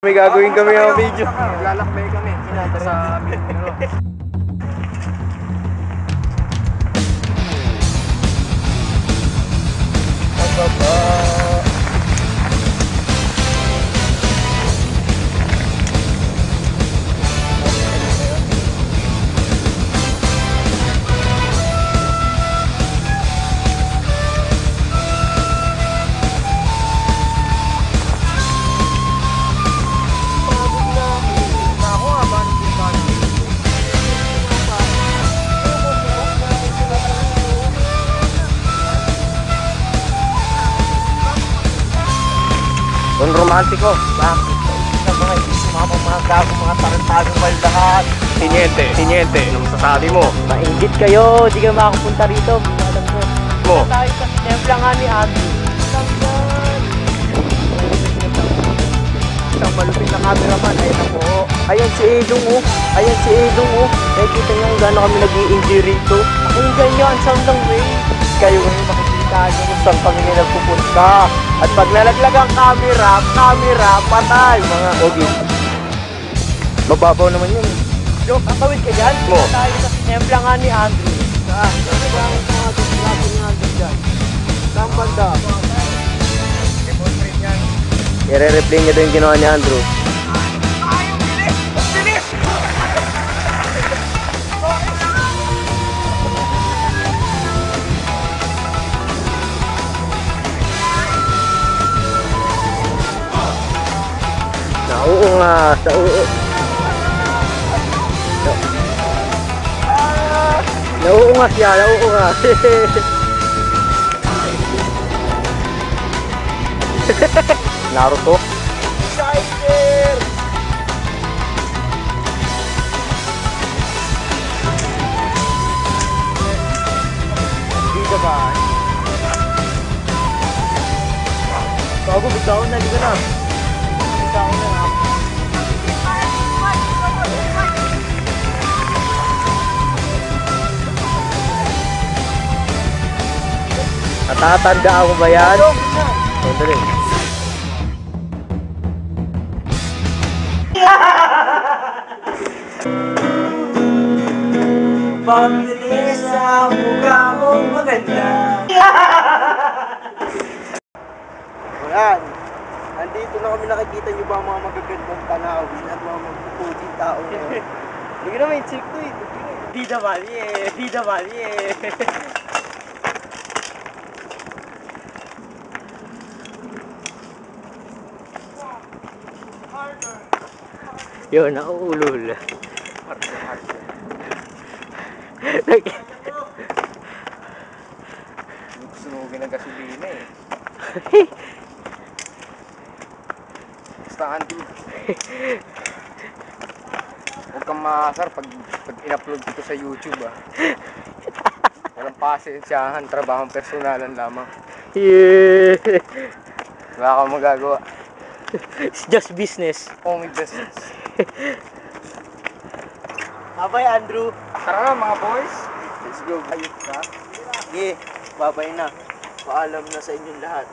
May gagawin kami ng video. Maglalakbay kami. Kinata sa video. Ang romantiko. Bakit? Sa mga isimama, mga gago, mga tarantadong baldahan. Sinyente, ano masasabi mo? Mainggit kayo, di kayo makapunta rito. Alam ko. Mo. Tayo sa templa nga ni Andrew. Isang malupit na cameraman, ayun ako. Ayan si Edong oh. Ayan si Edong oh. Nakikita niyo kung gaano kami nag-i-enjoy rito. Pakinggan nyo ang sound ng wave. Kayo ngayon makikita niyo kung saan kami ngayon nagpupunta. At pag nalaglag ang camera, patay mga ogi. Mababaw naman yun. Joke, kakawid ka dyan? Mo. Tayo sa templa nga ni Andrew. Saan? Ano ba ang mga disiplado ni Andrew dyan? Saan banda? I-replay niya doon yung ginawa ni Andrew. Oo nga, sa oo. Oo nga siya, oo nga. Naruto. Shider! Hindi naman. Bago, bigdaon na, di ba na? Bigdaon na. Natatanda ako ba yan? Sandali. Pagdilis sa mukha mong maganda. Ayan. Nandito na kami, nakikita nyo ba ang mga magagandang tanawin at mga magpupuging tao ngayon? Hindi ko naman i-check to eh. Di naman, yeah. Di naman, yeah. Yun, nauulol. Sunugin ang gasolina eh. Basta Andrew. Huwag kang maasar pag in-upload dito sa YouTube ah. Walang pasensyahan, trabahong personalan lamang. Yeah. Wala kang magagawa. It's just business. Only business. Abay, Andrew. Tara na mga boys. Let's go. Ayot ka. Sige, babay na. Paalam na sa inyong lahat.